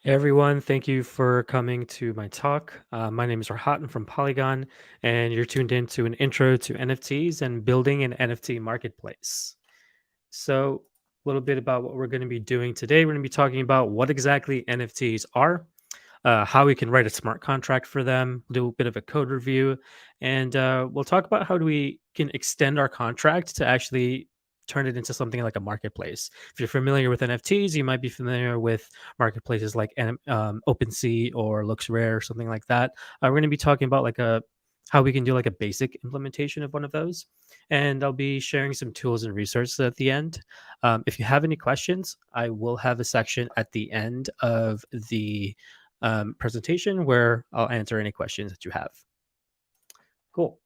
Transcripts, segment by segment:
Hey everyone, thank you for coming to my talk. My name is Rahat. I'm from Polygon, and you're tuned into an intro to NFTs and building an NFT marketplace. So, a little bit about what we're going to be doing today. We're going to be talking about what exactly NFTs are, how we can write a smart contract for them, do a bit of a code review, and we'll talk about how do we can extend our contract to actually turn it into something like a marketplace. If you're familiar with NFTs, you might be familiar with marketplaces like OpenSea or LooksRare or something like that. We're going to be talking about like a how we can do like a basic implementation of one of those, and I'll be sharing some tools and resources at the end. If you have any questions, I will have a section at the end of the presentation where I'll answer any questions that you have. Cool.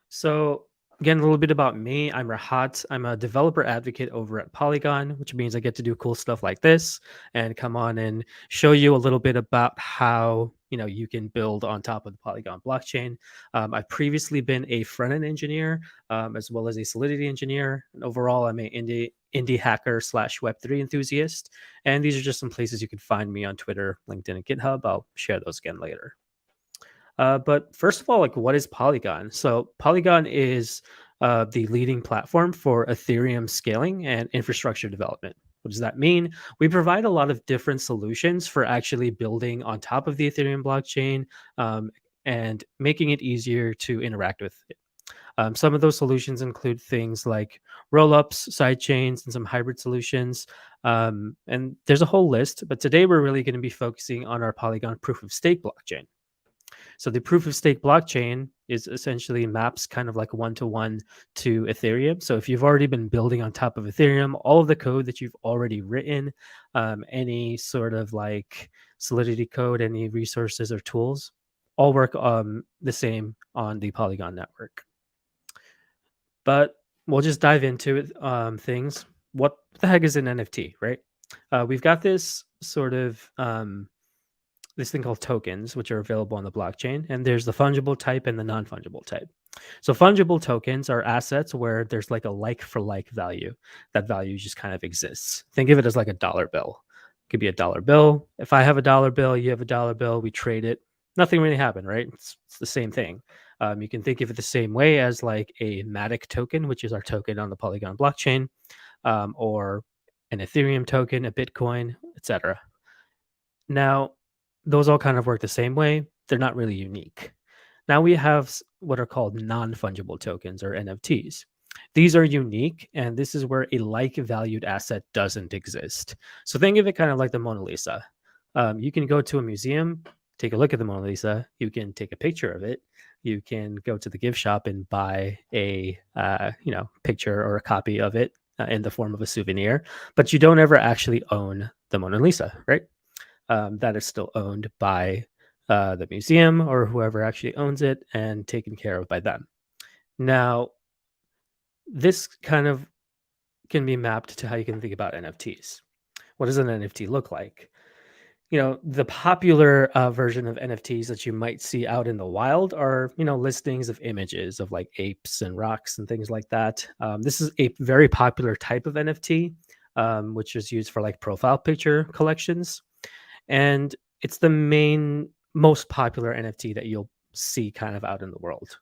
So, again, a little bit about me. I'm Rahat. I'm a developer advocate over at Polygon, which means I get to do cool stuff like this and come on and show you a little bit about how you can build on top of the Polygon blockchain. I've previously been a front end engineer as well as a Solidity engineer, and overall, I'm a indie hacker slash Web3 enthusiast. And these are just some places you can find me on Twitter, LinkedIn, and GitHub. I'll share those again later. But first of all, like, what is Polygon? So Polygon is the leading platform for Ethereum scaling and infrastructure development. What does that mean? We provide a lot of different solutions for actually building on top of the Ethereum blockchain and making it easier to interact with it. Some of those solutions include things like rollups, side chains, and some hybrid solutions. And there's a whole list, but today we're really going to be focusing on our Polygon proof of stake blockchain. So the proof of stake blockchain is essentially maps kind of like one to one to Ethereum. So if you've already been building on top of Ethereum, all of the code that you've already written, any sort of like Solidity code, any resources or tools, all work the same on the Polygon network. But we'll just dive into it, things. What the heck is an NFT, right? We've got this sort of this thing called tokens, which are available on the blockchain. And there's the fungible type and the non fungible type. So, fungible tokens are assets where there's like a like for like value. That value just kind of exists. Think of it as like a dollar bill. It could be a dollar bill. If I have a dollar bill, you have a dollar bill, we trade it. Nothing really happened, right? It's the same thing. You can think of it the same way as like a Matic token, which is our token on the Polygon blockchain, or an Ethereum token, a Bitcoin, etc. Now, those all kind of work the same way. They're not really unique. Now we have what are called non fungible tokens or NFTs. These are unique, and this is where a like valued asset doesn't exist. So think of it kind of like the Mona Lisa. You can go to a museum, take a look at the Mona Lisa. You can take a picture of it. You can go to the gift shop and buy a picture or a copy of it in the form of a souvenir, but you don't ever actually own the Mona Lisa, right? That is still owned by the museum or whoever actually owns it and taken care of by them. Now, this kind of can be mapped to how you can think about NFTs. What does an NFT look like? The popular version of NFTs that you might see out in the wild are, listings of images of like apes and rocks and things like that. This is a very popular type of NFT, which is used for like profile picture collections. And it's the most popular NFT that you'll see kind of out in the world.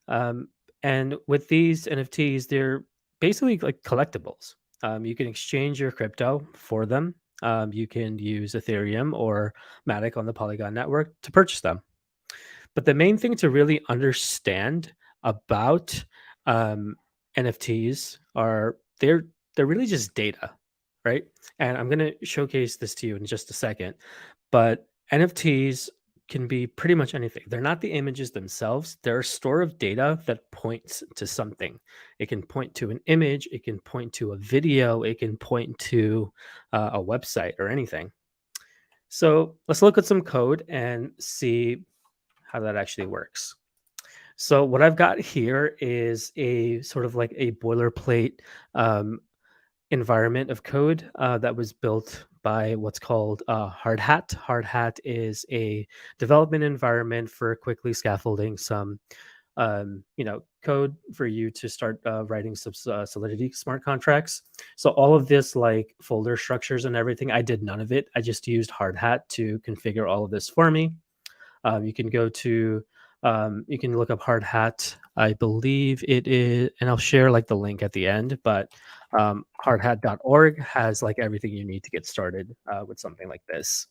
And with these NFTs, they're basically like collectibles. You can exchange your crypto for them. You can use Ethereum or Matic on the Polygon network to purchase them. But the main thing to really understand about NFTs are they're really just data, right? And I'm going to showcase this to you in just a second. But NFTs can be pretty much anything. They're not the images themselves. They're a store of data that points to something. It can point to an image. It can point to a video. It can point to a website or anything. So let's look at some code and see how that actually works. So what I've got here is a sort of like a boilerplate environment of code that was built by what's called Hardhat. Hardhat is a development environment for quickly scaffolding some code for you to start writing some Solidity smart contracts. So all of this like folder structures and everything, I did none of it. I just used Hardhat to configure all of this for me. You can go to you can look up Hardhat. I believe it is, and I'll share like the link at the end. But hardhat.org has like everything you need to get started with something like this.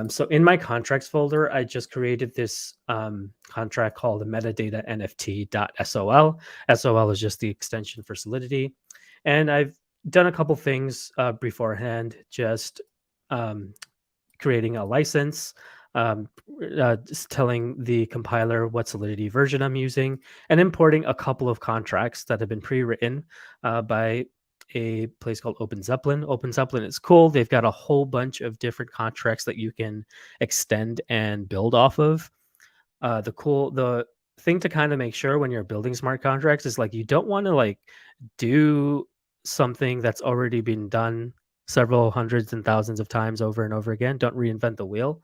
So in my contracts folder, I just created this contract called the metadata nft.sol. SOL is just the extension for Solidity. And I've done a couple things beforehand, just um, creating a license, um, just telling the compiler what Solidity version I'm using, and importing a couple of contracts that have been pre-written by a place called Open Zeppelin. Open Zeppelin is cool. They've got a whole bunch of different contracts that you can extend and build off of. The thing to kind of make sure when you're building smart contracts is like you don't want to like do something that's already been done several hundreds and thousands of times over and over again. Don't reinvent the wheel.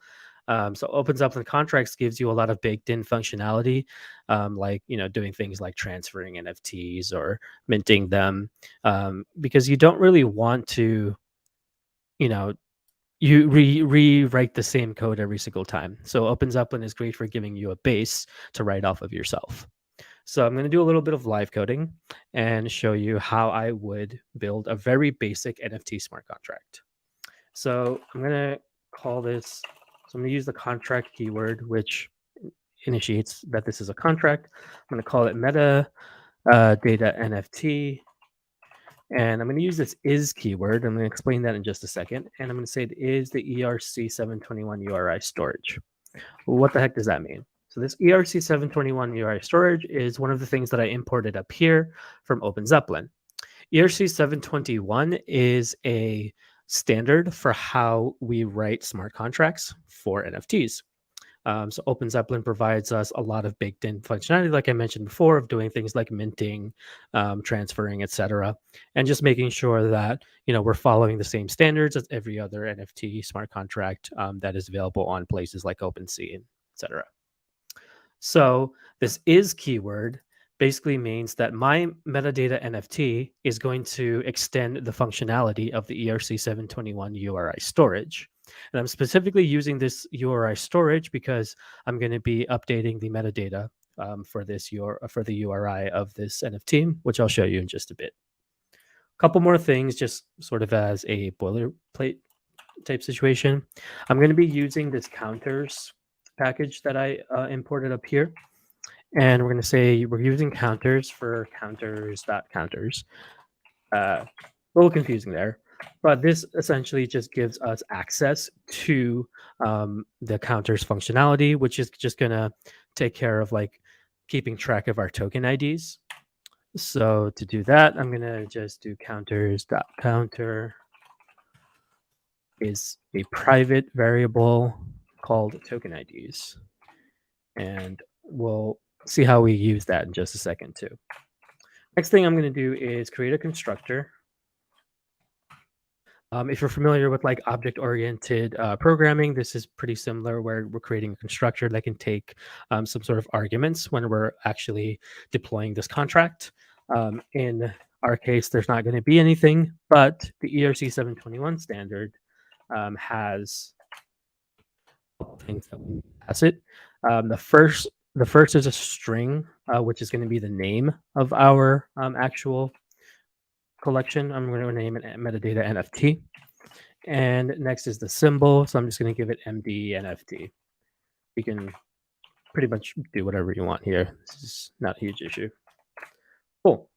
So opens up the contracts gives you a lot of baked in functionality, like doing things like transferring NFTs or minting them, because you don't really want to you know you rewrite the same code every single time. So opens up is great for giving you a base to write off of yourself. So I'm going to do a little bit of live coding and show you how I would build a very basic NFT smart contract. So I'm going to call this, so I'm going to use the contract keyword, which initiates that this is a contract. I'm going to call it meta data NFT. And I'm going to use this is keyword. I'm going to explain that in just a second. And I'm going to say it is the ERC721 URI storage. What the heck does that mean? So this ERC721 URI storage is one of the things that I imported up here from OpenZeppelin. ERC721 is a standard for how we write smart contracts for NFTs. So OpenZeppelin provides us a lot of baked-in functionality, like I mentioned before, of doing things like minting, transferring, etc., and just making sure that we're following the same standards as every other NFT smart contract that is available on places like OpenSea, etc. So this is keyword basically means that my metadata NFT is going to extend the functionality of the ERC721 URI storage. And I'm specifically using this URI storage because I'm going to be updating the metadata for for the URI of this NFT, which I'll show you in just a bit. A couple more things, just sort of as a boilerplate type situation. I'm going to be using this counters package that I imported up here. And we're going to say we're using counters for counters.counters. A little confusing there, but this essentially just gives us access to the counters functionality, which is just going to take care of like keeping track of our token IDs. So to do that, I'm going to just do counters.counter is a private variable called token IDs. And we'll see how we use that in just a second too. Next thing I'm going to do is create a constructor. If you're familiar with like object-oriented programming, this is pretty similar where we're creating a constructor that can take some sort of arguments when we're actually deploying this contract. In our case, there's not going to be anything, but the ERC 721 standard has things that we pass it. The first is a string, which is going to be the name of our actual collection. I'm going to name it metadata NFT. And next is the symbol. So I'm just going to give it MD NFT. You can pretty much do whatever you want here. This is not a huge issue. Cool.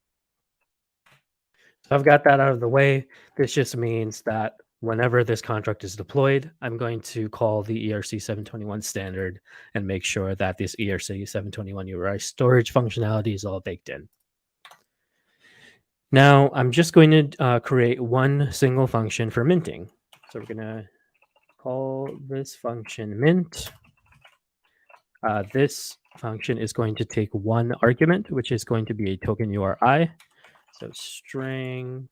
So I've got that out of the way. This just means that whenever this contract is deployed, I'm going to call the ERC 721 standard and make sure that this ERC 721 URI storage functionality is all baked in. Now I'm just going to create one single function for minting. So we're going to call this function mint. This function is going to take one argument, which is going to be a token URI. So string.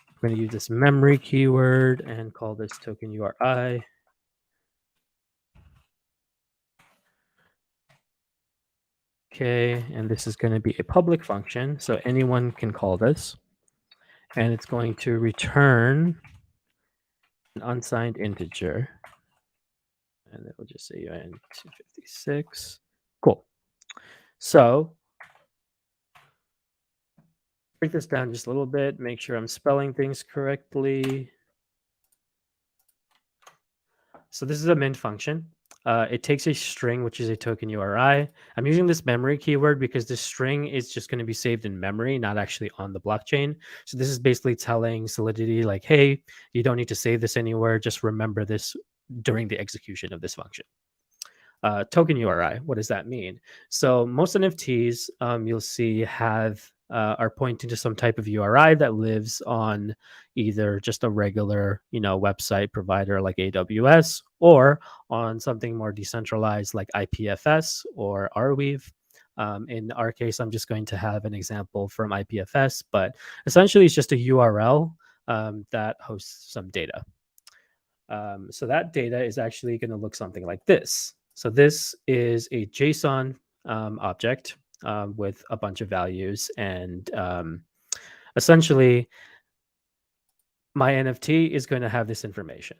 I'm going to use this memory keyword and call this token URI. Okay, and this is going to be a public function, so anyone can call this, and it's going to return an unsigned integer, and it will just say UN 256. Cool. So break this down just a little bit, make sure I'm spelling things correctly. So this is a mint function. It takes a string, which is a token URI. I'm using this memory keyword because this string is just going to be saved in memory, not actually on the blockchain. So this is basically telling Solidity like, hey, you don't need to save this anywhere. Just remember this during the execution of this function. Token URI, what does that mean? So most NFTs you'll see have are pointing to some type of URI that lives on either just a regular, website provider like AWS, or on something more decentralized like IPFS or Arweave. In our case, I'm just going to have an example from IPFS, but essentially it's just a URL that hosts some data. So that data is actually going to look something like this. So this is a JSON object with a bunch of values, and essentially my NFT is going to have this information.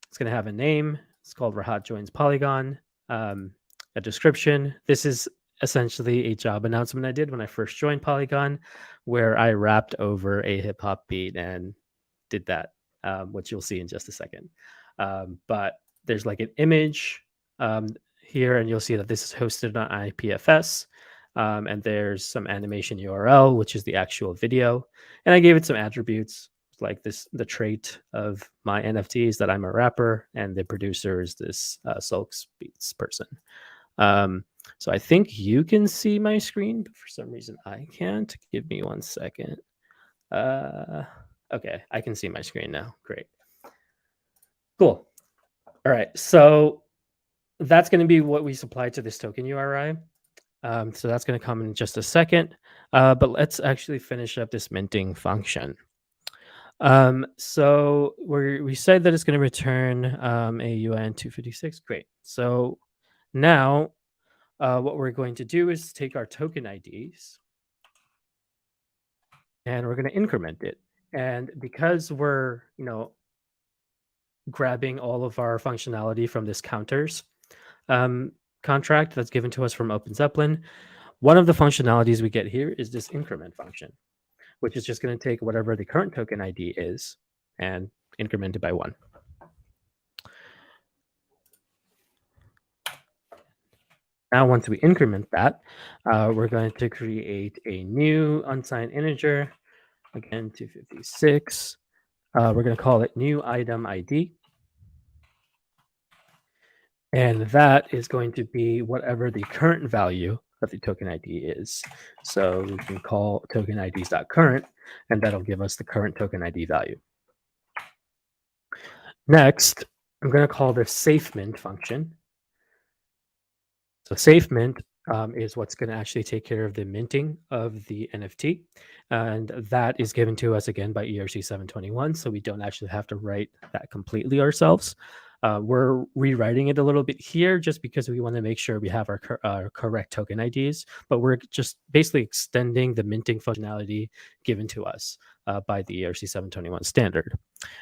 It's going to have a name. It's called Rahat joins Polygon. A description. This is essentially a job announcement I did when I first joined Polygon, where I rapped over a hip hop beat and did that, which you'll see in just a second. But there's like an image here, and you'll see that this is hosted on IPFS. And there's some animation URL, which is the actual video. And I gave it some attributes like this, the trait of my NFTs that I'm a rapper, and the producer is this Sulks Beats person. So I think you can see my screen, but for some reason I can't. Give me 1 second. Okay, I can see my screen now. Great. Cool. All right, so that's going to be what we supply to this token URI. So that's going to come in just a second. But let's actually finish up this minting function. So we said that it's going to return a UN 256. Great. So now what we're going to do is take our token IDs and we're going to increment it. And because we're, grabbing all of our functionality from this counters contract that's given to us from OpenZeppelin, one of the functionalities we get here is this increment function, which is just going to take whatever the current token ID is and increment it by 1. Now, once we increment that, we're going to create a new unsigned integer, again, 256. We're going to call it new item ID. And that is going to be whatever the current value of the token ID is. So we can call token IDs.current, and that'll give us the current token ID value. Next, I'm going to call this SafeMint function. So SafeMint is what's going to actually take care of the minting of the NFT. And that is given to us again by ERC 721. So we don't actually have to write that completely ourselves. We're rewriting it a little bit here just because we want to make sure we have our correct token IDs, but we're just basically extending the minting functionality given to us by the ERC 721 standard.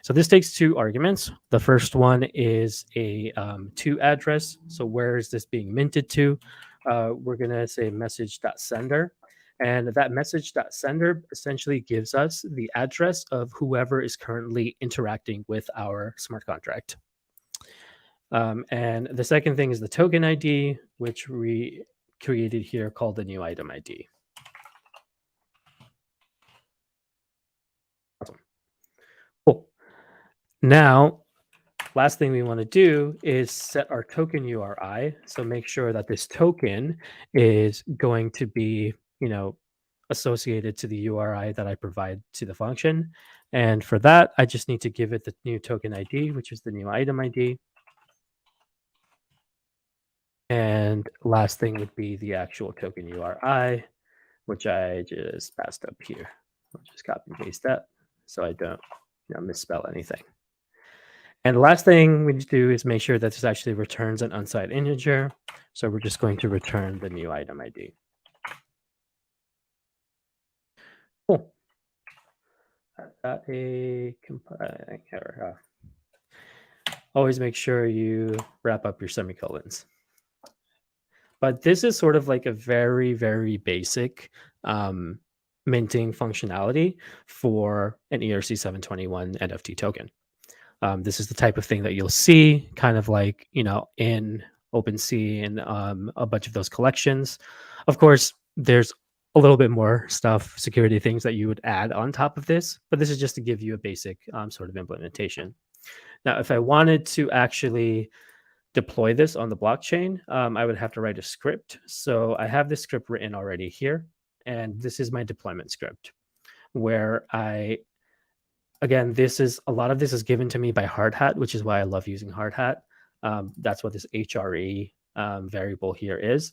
So this takes 2 arguments. The first one is a to address. So where is this being minted to? We're going to say message.sender. And that message.sender essentially gives us the address of whoever is currently interacting with our smart contract. And the second thing is the token ID, which we created here called the new item ID. Awesome. Cool. Now, last thing we want to do is set our token URI. So make sure that this token is going to be, associated to the URI that I provide to the function. And for that, I just need to give it the new token ID, which is the new item ID. And last thing would be the actual token URI, which I just passed up here. I'll just copy and paste that so I don't misspell anything. And the last thing we need to do is make sure that this actually returns an unsigned integer. So we're just going to return the new item ID. Cool. I've got a compiling here. Always make sure you wrap up your semicolons. But this is sort of like a very, very basic um, minting functionality for an ERC 721 NFT token. This is the type of thing that you'll see kind of like, in OpenSea and a bunch of those collections. Of course, there's a little bit more stuff, security things that you would add on top of this, but this is just to give you a basic sort of implementation. Now, if I wanted to actually deploy this on the blockchain, I would have to write a script. So I have this script written already here, and this is my deployment script where again, this is a lot of this is given to me by Hardhat, which is why I love using Hardhat. That's what this HRE variable here is.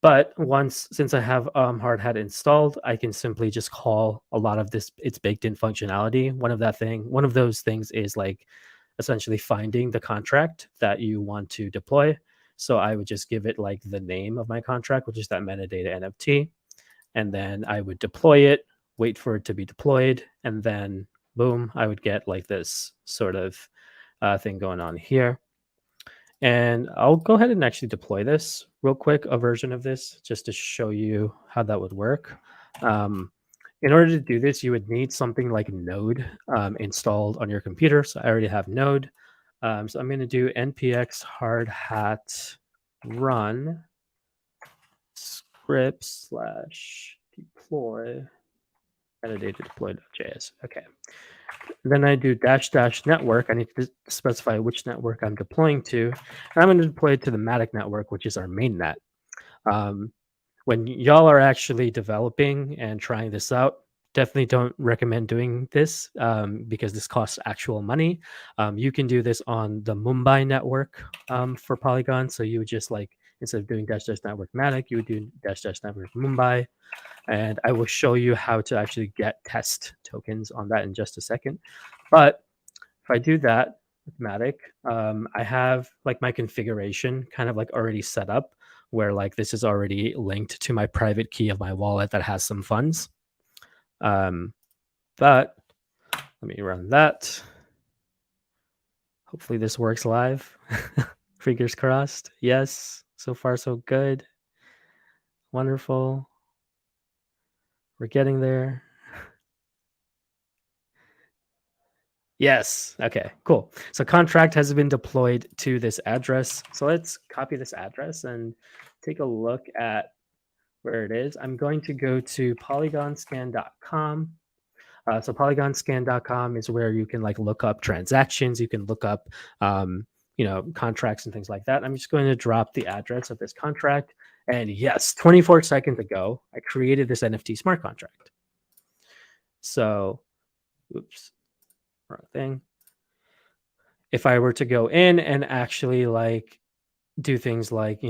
But since I have Hardhat installed, I can simply just call a lot of this. It's baked in functionality. One of those things is like essentially finding the contract that you want to deploy. So I would just give it like the name of my contract, which is that metadata NFT, and then I would deploy it, wait for it to be deployed, and then boom, I would get like this sort of thing going on here. And I'll go ahead and actually deploy this real quick, a version of this, just to show you how that would work. In order to do this, you would need something like Node installed on your computer. So I already have Node. So I'm going to do npx hardhat run script / deploy metadata deploy.js. Okay. Then I do -- network. I need to specify which network I'm deploying to. And I'm going to deploy it to the Matic network, which is our mainnet. When y'all are actually developing and trying this out, definitely don't recommend doing this because this costs actual money. You can do this on the Mumbai network for Polygon. So you would just like, instead of doing -- network Matic, you would do -- network Mumbai. And I will show you how to actually get test tokens on that in just a second. But if I do that with Matic, I have like my configuration kind of like already set up where like this is already linked to my private key of my wallet that has some funds. But let me run that. Hopefully this works live. Fingers crossed. Yes, so far so good. Wonderful. We're getting there. Yes. Okay, cool. So contract has been deployed to this address. So let's copy this address and take a look at where it is. I'm going to go to polygonscan.com. So polygonscan.com is where you can like look up transactions. You can look up, contracts and things like that. I'm just going to drop the address of this contract. And yes, 24 seconds ago, I created this NFT smart contract. So, oops, wrong thing. If I were to go in and actually like do things like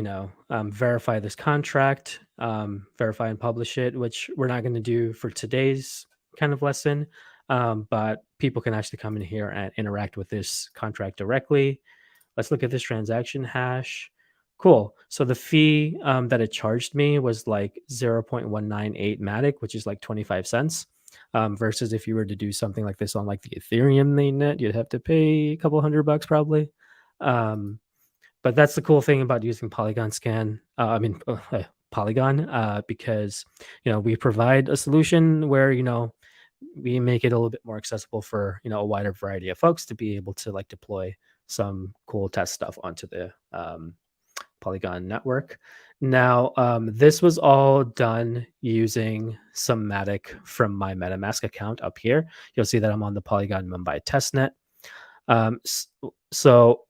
verify this contract, verify and publish it, which we're not going to do for today's kind of lesson, but people can actually come in here and interact with this contract directly. Let's look at this transaction hash. Cool. So the fee that it charged me was like 0.198 Matic, which is like 25 cents. Versus if you were to do something like this on like the Ethereum mainnet, you'd have to pay a couple $100 probably. But that's the cool thing about using Polygon Scan. Polygon, because we provide a solution where we make it a little bit more accessible for a wider variety of folks to be able to like deploy some cool test stuff onto the Polygon network. Now, this was all done using some Matic from my MetaMask account up here. You'll see that I'm on the Polygon Mumbai testnet. So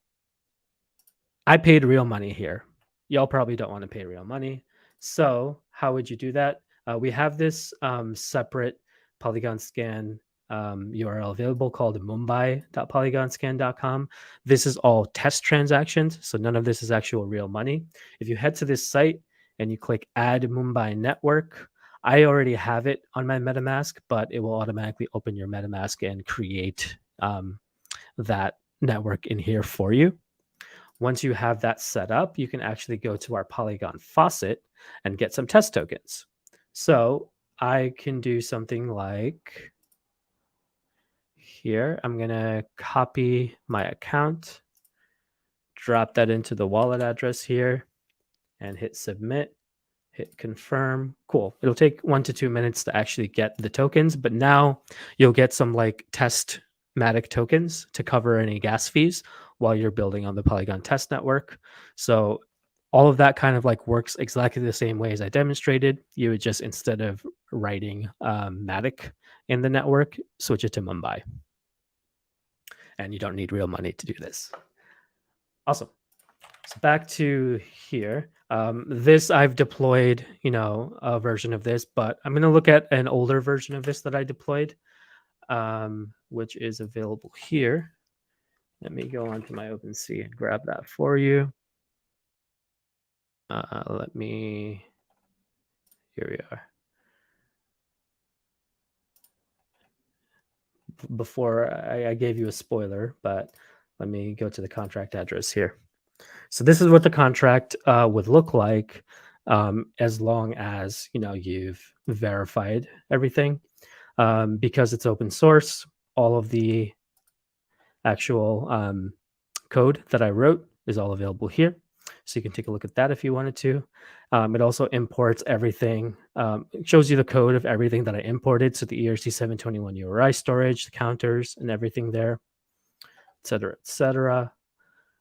I paid real money here. Y'all probably don't want to pay real money. So how would you do that? We have this separate Polygon Scan URL available called mumbai.polygonscan.com. This is all test transactions, so none of this is actual real money. If you head to this site and you click Add Mumbai Network, I already have it on my MetaMask, but it will automatically open your MetaMask and create that network in here for you. Once you have that set up, you can actually go to our Polygon faucet and get some test tokens. So I can do something like here. I'm going to copy my account, drop that into the wallet address here, and hit submit. Hit confirm. Cool. It'll take 1 to 2 minutes to actually get the tokens, but now you'll get some like test matic tokens to cover any gas fees while you're building on the Polygon test network. So all of that kind of like works exactly the same way as I demonstrated. You would just, instead of writing matic in the network, switch it to Mumbai, and you don't need real money to do this. Awesome. So back to here. This I've deployed, a version of this, but I'm going to look at an older version of this that I deployed, which is available here. Let me go onto my OpenSea and grab that for you. Here we are. Before I gave you a spoiler, but let me go to the contract address here. So this is what the contract would look like, as long as you've verified everything. Because it's open source, all of the actual code that I wrote is all available here. So you can take a look at that if you wanted to. It also imports everything. It shows you the code of everything that I imported. So the ERC721 URI storage, the counters, and everything there, et cetera, et cetera.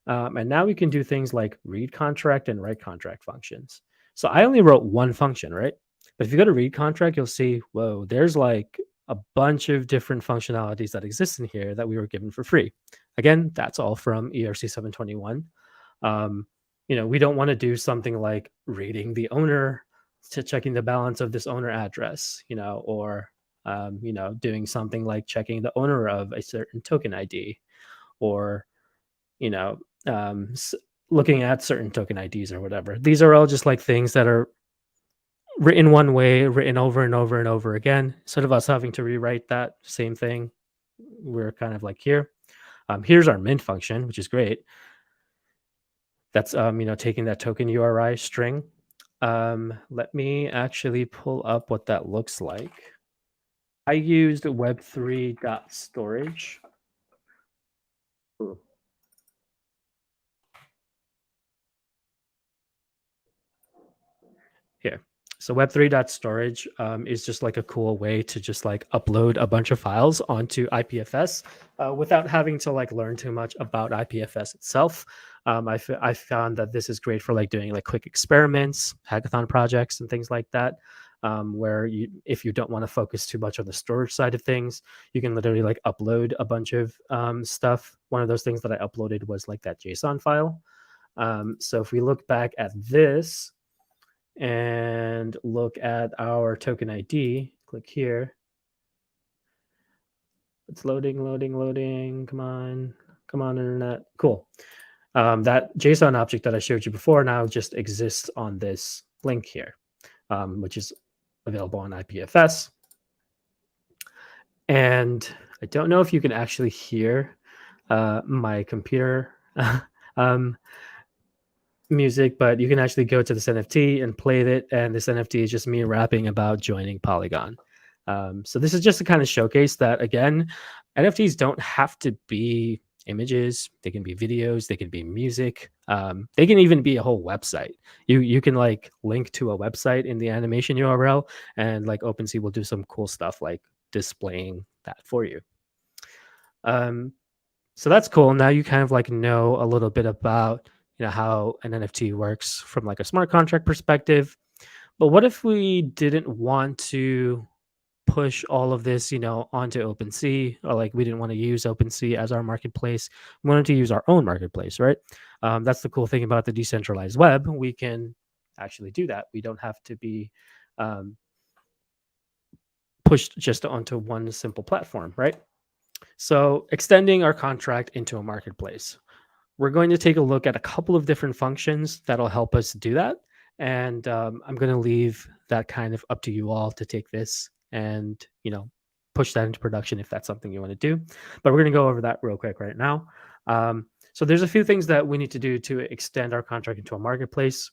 And now we can do things like read contract and write contract functions. So I only wrote one function, right? But if you go to read contract, you'll see, whoa, there's like a bunch of different functionalities that exist in here that we were given for free. Again, that's all from ERC721. We don't want to do something like reading the owner to checking the balance of this owner address, or doing something like checking the owner of a certain token ID, or you know, looking at certain token IDs or whatever. These are all just like things that are written one way, written over and over and over again. Instead of us having to rewrite that same thing, we're kind of like here. Here's our mint function, which is great. That's taking that token URI string. Let me actually pull up what that looks like. I used web3.storage. Ooh. Here. So web3.storage is just like a cool way to just like upload a bunch of files onto IPFS without having to like learn too much about IPFS itself. I found that this is great for like doing like quick experiments, hackathon projects, and things like that. Where if you don't want to focus too much on the storage side of things, you can literally like upload a bunch of stuff. One of those things that I uploaded was like that JSON file. So if we look back at this, and look at our token ID, click here. It's loading. Come on, internet. Cool. That JSON object that I showed you before now just exists on this link here, which is available on IPFS. And I don't know if you can actually hear my computer music, but you can actually go to this NFT and play it. And this NFT is just me rapping about joining Polygon. So this is just to kind of showcase that, again, NFTs don't have to be images. They can be videos. They can be music. They can even be a whole website. You can like link to a website in the animation URL, and like OpenSea will do some cool stuff like displaying that for you. So that's cool. Now you kind of like know a little bit about how an NFT works from like a smart contract perspective. But what if we didn't want to push all of this, onto OpenSea, or like we didn't want to use OpenSea as our marketplace? We wanted to use our own marketplace, right? That's the cool thing about the decentralized web. We can actually do that. We don't have to be pushed just onto one simple platform, right? So extending our contract into a marketplace. We're going to take a look at a couple of different functions that'll help us do that. And I'm going to leave that kind of up to you all to take this and, push that into production if that's something you want to do. But we're going to go over that real quick right now. So there's a few things that we need to do to extend our contract into a marketplace.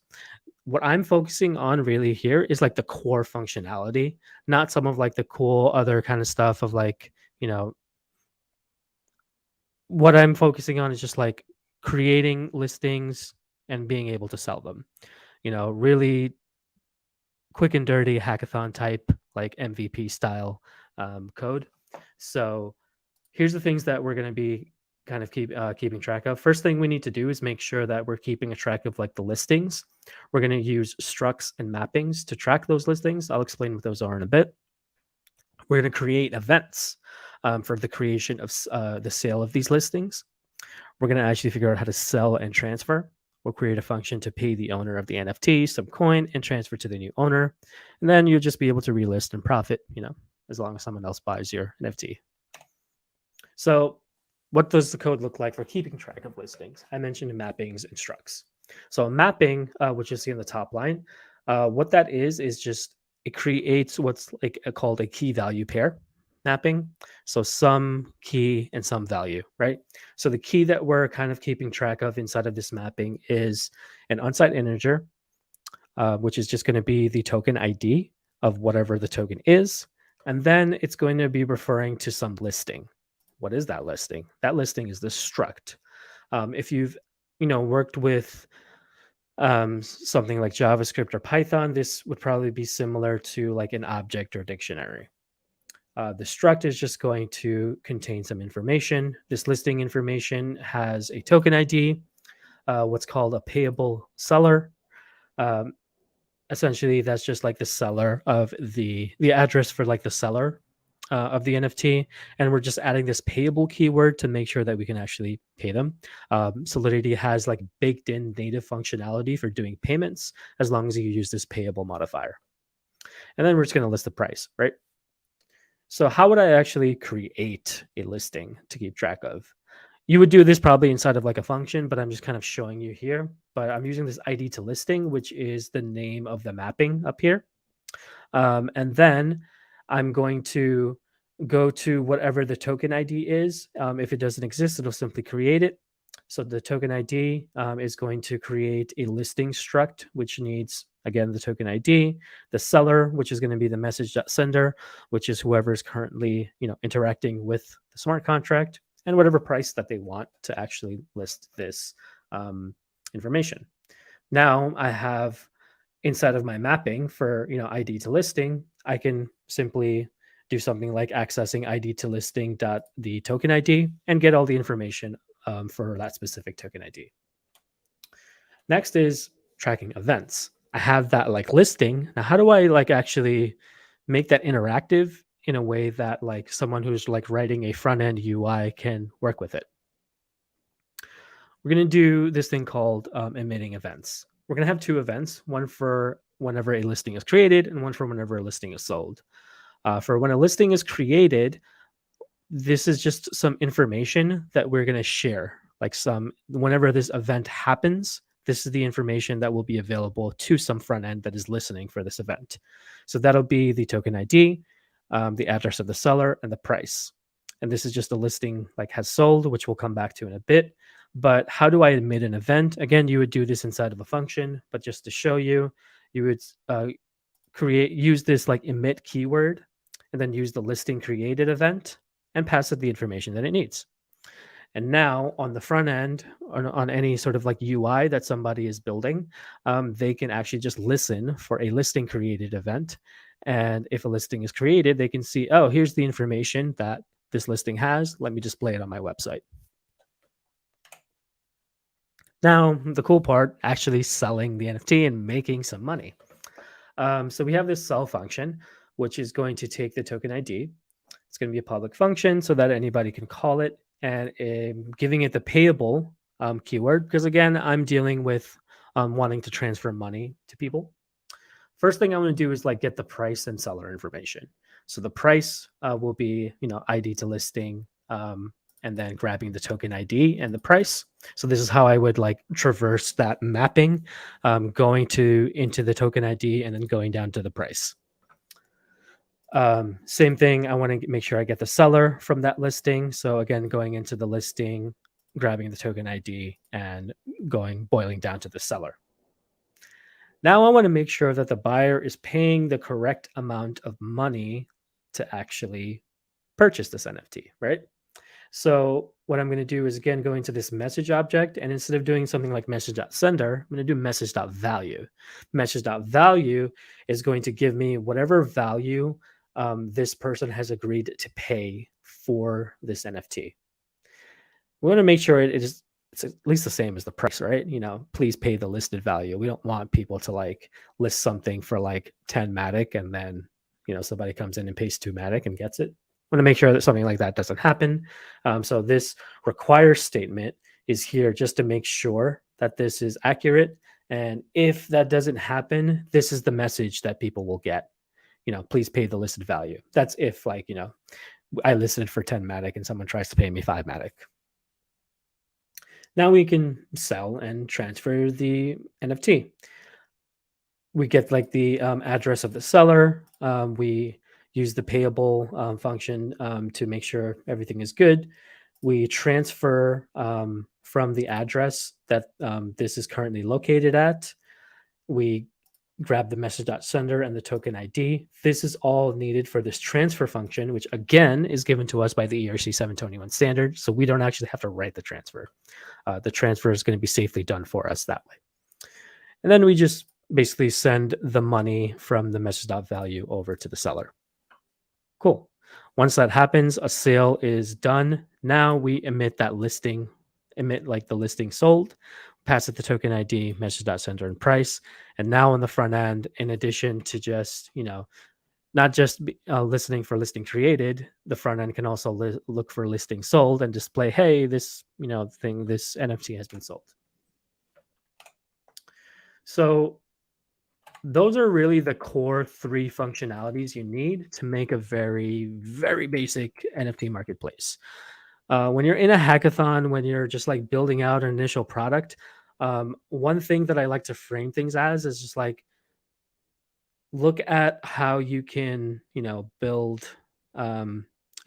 What I'm focusing on really here is like the core functionality, not some of like the cool other kind of stuff of like, you know, what I'm focusing on is just like creating listings and being able to sell them. Really quick and dirty hackathon type, like MVP style code. So here's the things that we're going to be kind of keeping track of. First thing we need to do is make sure that we're keeping a track of like the listings. We're going to use structs and mappings to track those listings. I'll explain what those are in a bit. We're going to create events for the creation of the sale of these listings. We're going to actually figure out how to sell and transfer. We'll create a function to pay the owner of the NFT some coin and transfer to the new owner. And then you'll just be able to relist and profit, as long as someone else buys your NFT. So what does the code look like for keeping track of listings? I mentioned mappings and structs. So a mapping, which you see in the top line, what that is just it creates what's like called a key value pair mapping. So some key and some value, right? So the key that we're kind of keeping track of inside of this mapping is an unsigned integer, which is just going to be the token ID of whatever the token is. And then it's going to be referring to some listing. What is that listing? That listing is the struct. If you've worked with something like JavaScript or Python, this would probably be similar to like an object or dictionary. The struct is just going to contain some information. This listing information has a token ID, what's called a payable seller. Um, Essentially, that's just like the seller of the address for like the seller of the NFT, and we're just adding this payable keyword to make sure that we can actually pay them. Solidity has like baked in native functionality for doing payments as long as you use this payable modifier. And then we're just going to list the price, right? So how would I actually create a listing to keep track of? You would do this probably inside of like a function, but I'm just kind of showing you here. But I'm using this ID to listing, which is the name of the mapping up here. And then I'm going to go to whatever the token ID is. If it doesn't exist, it'll simply create it. So the token ID is going to create a listing struct, which needs, again, the token ID, the seller, which is going to be the message.sender, which is whoever is currently, interacting with the smart contract, and whatever price that they want to actually list this information. Now I have inside of my mapping for ID to listing, I can simply do something like accessing ID to listing dot the token ID and get all the information for that specific token ID. Next is tracking events. I have that like listing. Now, how do I like actually make that interactive in a way that like someone who's like writing a front end UI can work with it? We're going to do this thing called emitting events. We're going to have two events, one for whenever a listing is created and one for whenever a listing is sold. For when a listing is created, this is just some information that we're going to share. Like whenever this event happens, this is the information that will be available to some front end that is listening for this event. So that'll be the token ID, the address of the seller, and the price. And this is just a listing like has sold, which we'll come back to in a bit. But how do I emit an event? Again, you would do this inside of a function, but just to show you, you would use this like emit keyword and then use the listing created event and pass it the information that it needs. And now on the front end, on any sort of like UI that somebody is building, they can actually just listen for a listing created event. And if a listing is created, they can see, oh, here's the information that this listing has. Let me display it on my website. Now, the cool part, actually selling the NFT and making some money. So we have this sell function, which is going to take the token ID. It's going to be a public function so that anybody can call it, and giving it the payable keyword, because again, I'm dealing with wanting to transfer money to people. First thing I want to do is like get the price and seller information. So the price will be, ID to listing, and then grabbing the token ID and the price. So this is how I would like traverse that mapping, going into the token ID and then going down to the price. Same thing. I want to make sure I get the seller from that listing. So again, going into the listing, grabbing the token ID and boiling down to the seller. Now I want to make sure that the buyer is paying the correct amount of money to actually purchase this NFT, right? So what I'm going to do is again go into this message object, and instead of doing something like message.sender, I'm going to do message.value. Message.value is going to give me whatever value this person has agreed to pay for this NFT. We want to make sure it's at least the same as the price, right? Please pay the listed value. We don't want people to like list something for like 10 Matic and then somebody comes in and pays 2 Matic and gets it. Want to make sure that something like that doesn't happen. So this require statement is here just to make sure that this is accurate. And if that doesn't happen, this is the message that people will get. Please pay the listed value. That's if like, I listed for 10 Matic and someone tries to pay me 5 Matic. Now we can sell and transfer the NFT. We get like the address of the seller. We use the payable function to make sure everything is good. We transfer from the address that this is currently located at. We grab the message.sender and the token ID. This is all needed for this transfer function, which again is given to us by the ERC 721 standard. So we don't actually have to write the transfer. The transfer is going to be safely done for us that way. And then we just basically send the money from the message.value over to the seller. Cool. Once that happens, a sale is done. Now we emit that listing, emit like the listing sold, pass it the token ID, message.sender and price. And now on the front end, in addition to just, not just listening for listing created, the front end can also look for listing sold and display, hey, this, this NFT has been sold. So those are really the core 3 functionalities you need to make a very, very basic NFT marketplace. When you're in a hackathon, when you're just like building out an initial product, one thing that I like to frame things as is just like, look at how you can, build a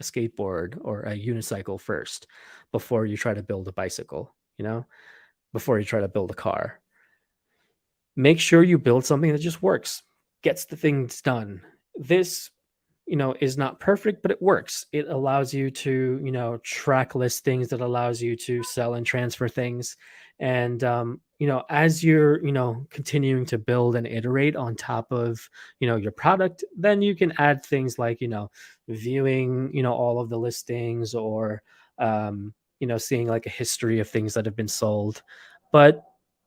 skateboard or a unicycle first before you try to build a bicycle, before you try to build a car. Make sure you build something that just works, gets the things done. This, is not perfect, but it works. It allows you to, track listings, that allows you to sell and transfer things. And, as you're, continuing to build and iterate on top of, your product, then you can add things like, viewing, all of the listings or, seeing like a history of things that have been sold. But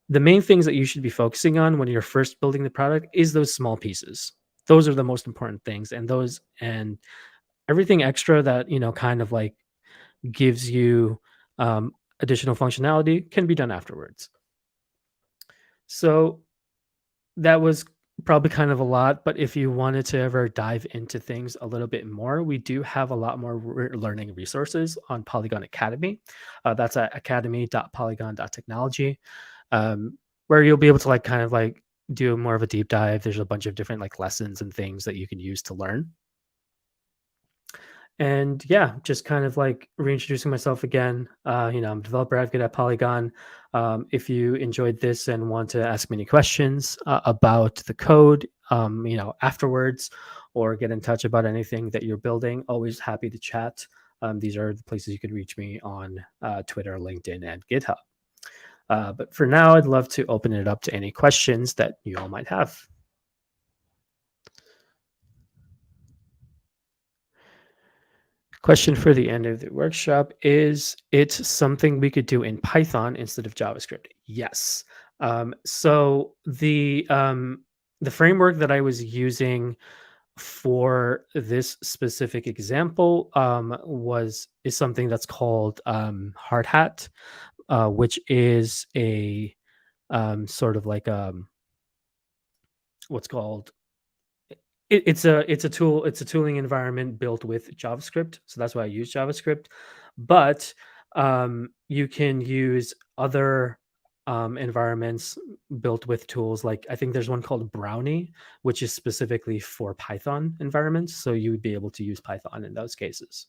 the main things that you should be focusing on when you're first building the product is those small pieces. Those are the most important things, and everything extra that kind of like gives you additional functionality can be done afterwards. So that was probably kind of a lot, but if you wanted to ever dive into things a little bit more, we do have a lot more learning resources on Polygon Academy. That's at academy.polygon.technology, where you'll be able to like kind of like do more of a deep dive. There's a bunch of different like lessons and things that you can use to learn. And yeah, just kind of like reintroducing myself again. I'm a developer advocate at Polygon. If you enjoyed this and want to ask me any questions about the code, afterwards, or get in touch about anything that you're building, always happy to chat. These are the places you can reach me on Twitter, LinkedIn, and GitHub. But for now, I'd love to open it up to any questions that you all might have. Question for the end of the workshop: is it something we could do in Python instead of JavaScript? Yes. So the framework that I was using for this specific example is something that's called Hardhat, which is a sort of like what's called it's a tool, it's a tooling environment built with JavaScript, so that's why I use JavaScript. But you can use other environments built with tools, like I think there's one called Brownie, which is specifically for Python environments, so you would be able to use Python in those cases.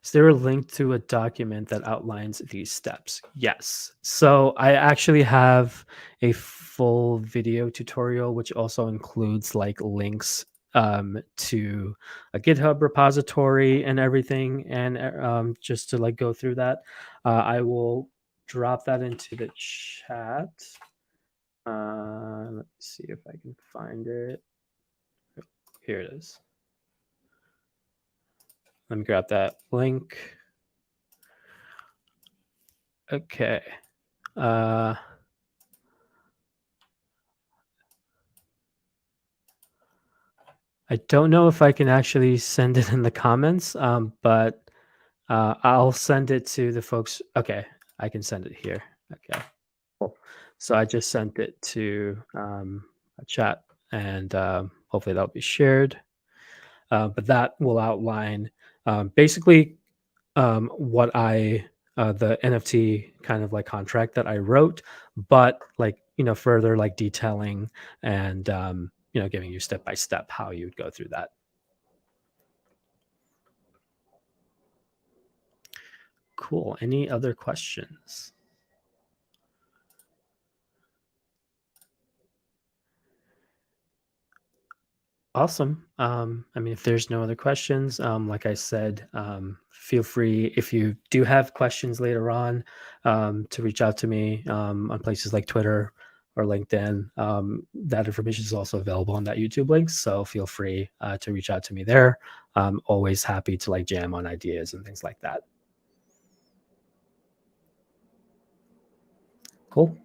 Is there a link to a document that outlines these steps? Yes. So I actually have a full video tutorial, which also includes like links to a GitHub repository and everything, and just to like go through that, I will drop that into the chat. Let's see if I can find it. Here it is. Let me grab that link. Okay. Uh, I don't know if I can actually send it in the comments, but I'll send it to the folks. Okay, I can send it here. Okay, cool. So I just sent it to a chat, and hopefully that'll be shared. But that will outline basically what the NFT kind of like contract that I wrote, but like further like detailing and giving you step by step how you would go through that. Cool. Any other questions? Awesome. I mean, if there's no other questions, like I said, feel free if you do have questions later on to reach out to me on places like Twitter or LinkedIn. That information is also available on that YouTube link, so feel free to reach out to me there. I'm always happy to like jam on ideas and things like that. Cool.